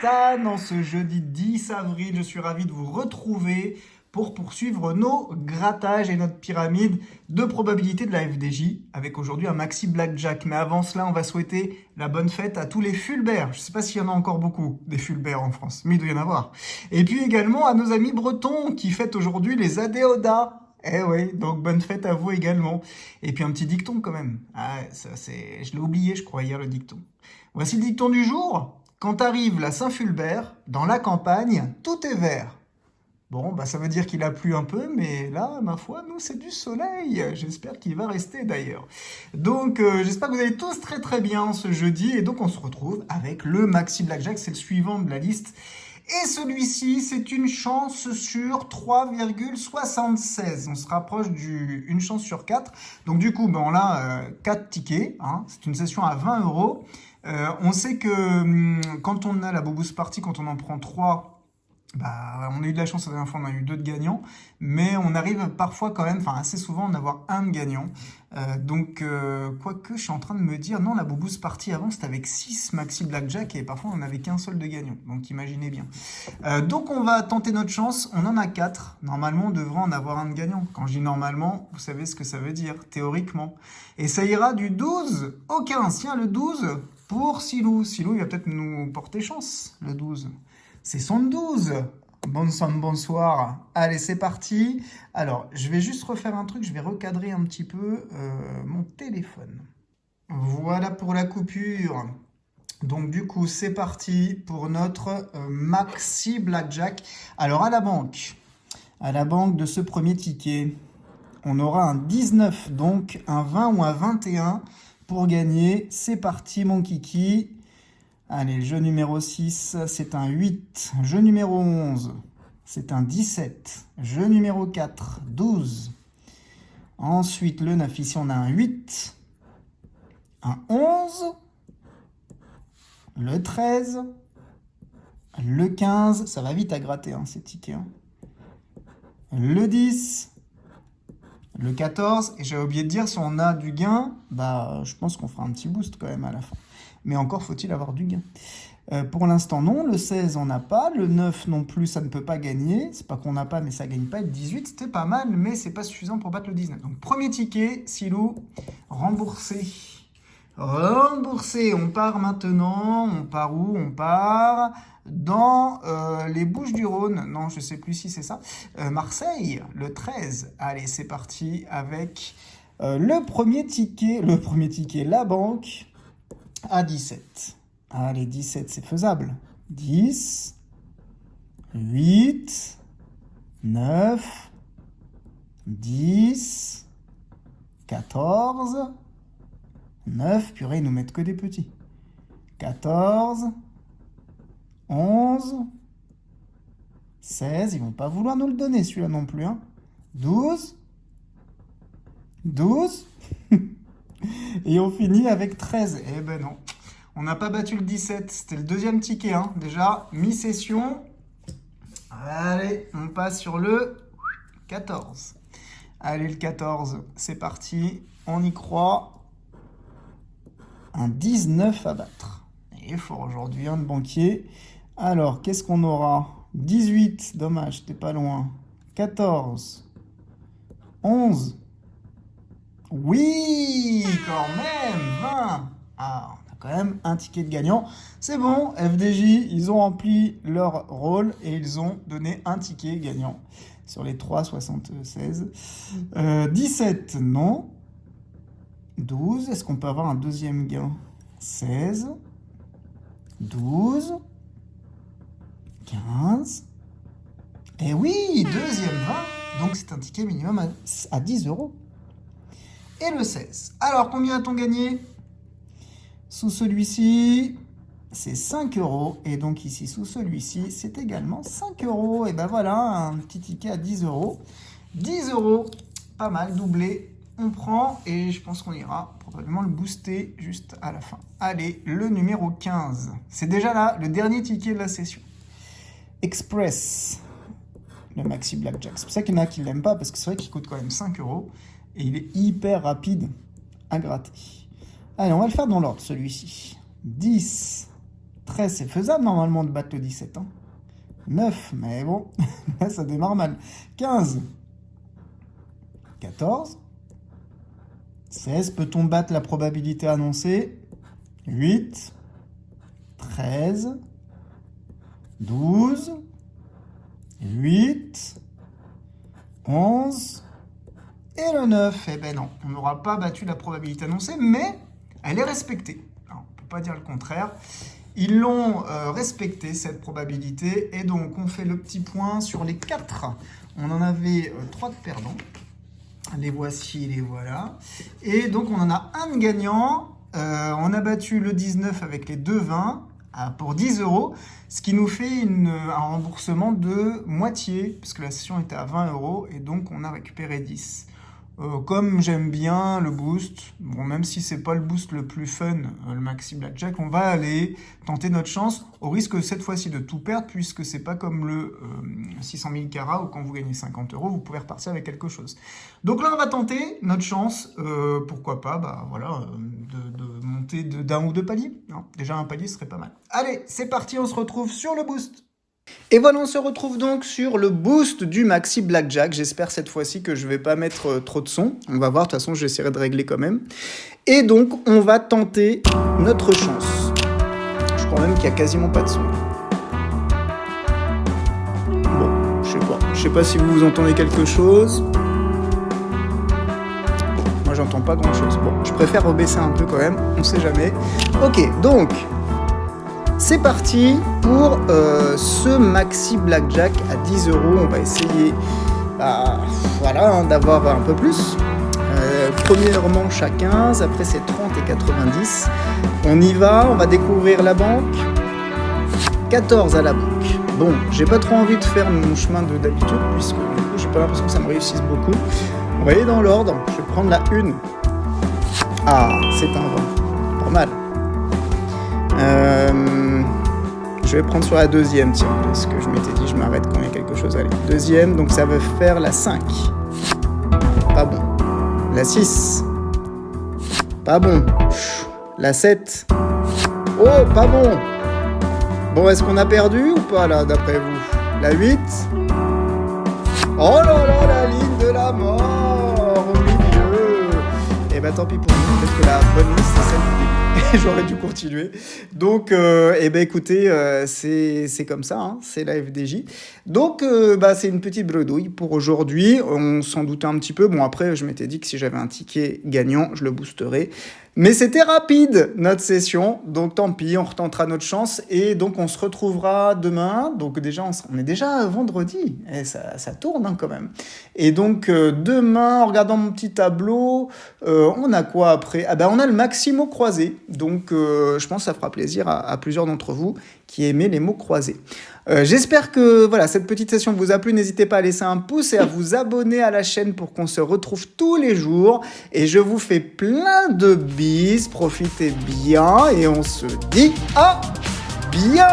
Stan. En ce jeudi 10 avril, je suis ravi de vous retrouver pour poursuivre nos grattages et notre pyramide de probabilité de la FDJ avec aujourd'hui un maxi blackjack. Mais avant cela, on va souhaiter la bonne fête à tous les Fulbert. Je ne sais pas s'il y en a encore beaucoup des Fulbert en France, mais il doit y en avoir. Et puis également à nos amis bretons qui fêtent aujourd'hui les Adéodas. Eh oui, donc bonne fête à vous également. Et puis un petit dicton quand même. Ah, je l'ai oublié, je crois, hier le dicton. Voici le dicton du jour. Quand arrive la Saint-Fulbert, dans la campagne, tout est vert. Bon, bah ça veut dire qu'il a plu un peu, mais là, ma foi, nous, c'est du soleil. J'espère qu'il va rester d'ailleurs. Donc, j'espère que vous allez tous très très bien ce jeudi. Et donc, on se retrouve avec le Maxi Blackjack. C'est le suivant de la liste. Et celui-ci, c'est une chance sur 3,76. On se rapproche une chance sur 4. Donc du coup, ben, on a 4 tickets. Hein. C'est une session à 20 €. On sait que quand on a la Bobous Party, quand on en prend 3, bah, on a eu de la chance la dernière fois, on a eu 2 de gagnants, mais on arrive parfois quand même, enfin assez souvent, à en avoir un de gagnant. Quoique je suis en train de me dire, non, la Bobous Party avant c'était avec 6 Maxi Blackjack et parfois on n'avait qu'un seul de gagnant, donc imaginez bien. Donc on va tenter notre chance, on en a 4, normalement on devrait en avoir un de gagnant. Quand je dis normalement, vous savez ce que ça veut dire, théoriquement. Et ça ira du 12 au 15, tiens le 12 pour Silou. Silou il va peut-être nous porter chance, le 12. C'est son 12. Bonsoir. Allez, c'est parti. Alors, je vais juste refaire un truc. Je vais recadrer un petit peu mon téléphone. Voilà pour la coupure. Donc, du coup, c'est parti pour notre Maxi Blackjack. Alors, à la banque de ce premier ticket, on aura un 19, donc un 20 ou un 21 pour gagner. C'est parti, mon kiki. Allez, le jeu numéro 6, c'est un 8. Jeu numéro 11, c'est un 17. Jeu numéro 4, 12. Ensuite, le 9, ici, on a un 8. Un 11. Le 13. Le 15. Ça va vite à gratter, hein, ces tickets. Hein. Le 10. Le 14. Et j'avais oublié de dire, si on a du gain, bah, je pense qu'on fera un petit boost quand même à la fin. Mais encore faut-il avoir du gain. Pour l'instant, non. Le 16, on n'a pas. Le 9 non plus, ça ne peut pas gagner. C'est pas qu'on n'a pas, mais ça ne gagne pas. Le 18, c'était pas mal, mais c'est pas suffisant pour battre le 19. Donc, premier ticket, Silou, remboursé. Remboursé. On part maintenant. On part où? On part dans les Bouches-du-Rhône. Non, je ne sais plus si c'est ça. Marseille, le 13. Allez, c'est parti avec le premier ticket. Le premier ticket, la banque. À 17. Allez, 17, c'est faisable. 10, 8, 9, 10, 14, 9. Purée, ils nous mettent que des petits. 14, 11, 16. Ils vont pas vouloir nous le donner, celui-là non plus. Hein. 12, 12. Et on finit avec 13. Eh ben non, on n'a pas battu le 17. C'était le deuxième ticket. Hein. Déjà, mi-session. Allez, on passe sur le 14. Allez, le 14, c'est parti. On y croit. Un 19 à battre. Et fort aujourd'hui, un de banquier. Alors, qu'est-ce qu'on aura? 18, dommage, t'es pas loin. 14, 11. Oui, quand même, 20. Ah, on a quand même un ticket de gagnant. C'est bon, FDJ, ils ont rempli leur rôle et ils ont donné un ticket gagnant sur les 3,76. 17, non. 12, est-ce qu'on peut avoir un deuxième gain? 16, 12, 15. Et oui, deuxième 20. Donc c'est un ticket minimum à 10 €. Et le 16. Alors, combien a-t-on gagné? Sous celui-ci, c'est 5 €. Et donc ici, sous celui-ci, c'est également 5 €. Et ben voilà, un petit ticket à 10 €. 10 €, pas mal, doublé. On prend et je pense qu'on ira probablement le booster juste à la fin. Allez, le numéro 15. C'est déjà là, le dernier ticket de la session. Express, le Maxi Blackjack. C'est pour ça qu'il y en a qui ne l'aiment pas, parce que c'est vrai qu'il coûte quand même 5 € et il est hyper rapide à gratter. Allez, on va le faire dans l'ordre, celui-ci. 10, 13, c'est faisable normalement de battre le 17. Hein. 9, mais bon, là ça démarre mal. 15, 14, 16, peut-on battre la probabilité annoncée? 8, 13, 12, 8, 11 et le 9. Eh ben non, on n'aura pas battu la probabilité annoncée, mais elle est respectée. Alors, on ne peut pas dire le contraire. Ils l'ont respecté, cette probabilité, et donc on fait le petit point sur les 4. On en avait 3 de perdants. Les voici, les voilà. Et donc on en a un de gagnant. On a battu le 19 avec les 2 20 pour 10 €, ce qui nous fait un remboursement de moitié, puisque la session était à 20 €, et donc on a récupéré 10. Comme j'aime bien le boost, bon, même si c'est pas le boost le plus fun, le Maxi Blackjack, on va aller tenter notre chance, au risque cette fois-ci de tout perdre, puisque c'est pas comme le 600 000 carats où quand vous gagnez 50 €, vous pouvez repartir avec quelque chose. Donc là, on va tenter notre chance, pourquoi pas, de monter d'un ou deux paliers. Non, déjà un palier serait pas mal. Allez, c'est parti, on se retrouve sur le boost. Et voilà, on se retrouve donc sur le boost du Maxi Blackjack. J'espère cette fois-ci que je ne vais pas mettre trop de son. On va voir, de toute façon, j'essaierai de régler quand même. Et donc, on va tenter notre chance. Je crois même qu'il n'y a quasiment pas de son. Bon, je sais pas. Je sais pas si vous entendez quelque chose. Moi, j'entends pas grand-chose. Bon, je préfère rebaisser un peu quand même. On sait jamais. Ok, donc... c'est parti pour ce Maxi Blackjack à 10 €. On va essayer d'avoir un peu plus. Première manche à 15, après c'est 30 et 90. On y va, on va découvrir la banque. 14 à la banque. Bon, j'ai pas trop envie de faire mon chemin d'habitude, puisque du coup, j'ai pas l'impression que ça me réussisse beaucoup. On va aller dans l'ordre. Je vais prendre la 1. Ah, c'est un 20. Pas mal. Je vais prendre sur la deuxième, tiens, parce que je m'étais dit je m'arrête quand il y a quelque chose. Allez, deuxième, donc ça veut faire la 5. Pas bon. La 6. Pas bon. La 7. Oh, pas bon. Bon, est-ce qu'on a perdu ou pas là, d'après vous? La 8. Oh là là, la ligne de la mort au milieu. Eh ben tant pis pour nous, peut-être que la bonne liste c'est celle du début. J'aurais dû continuer. Donc, écoutez, c'est comme ça, hein, c'est la FDJ. Donc, c'est une petite bredouille pour aujourd'hui. On s'en doutait un petit peu. Bon, après, je m'étais dit que si j'avais un ticket gagnant, je le boosterais. Mais c'était rapide, notre session. Donc, tant pis, on retentera notre chance. Et donc, on se retrouvera demain. Donc, déjà, on est déjà vendredi. Et ça tourne hein, quand même. Et donc, demain, en regardant mon petit tableau, on a quoi après? On a le Maximo croisé. Donc, je pense que ça fera plaisir à plusieurs d'entre vous qui aimez les mots croisés. J'espère que cette petite session vous a plu. N'hésitez pas à laisser un pouce et à vous abonner à la chaîne pour qu'on se retrouve tous les jours. Et je vous fais plein de bises. Profitez bien et on se dit à bientôt.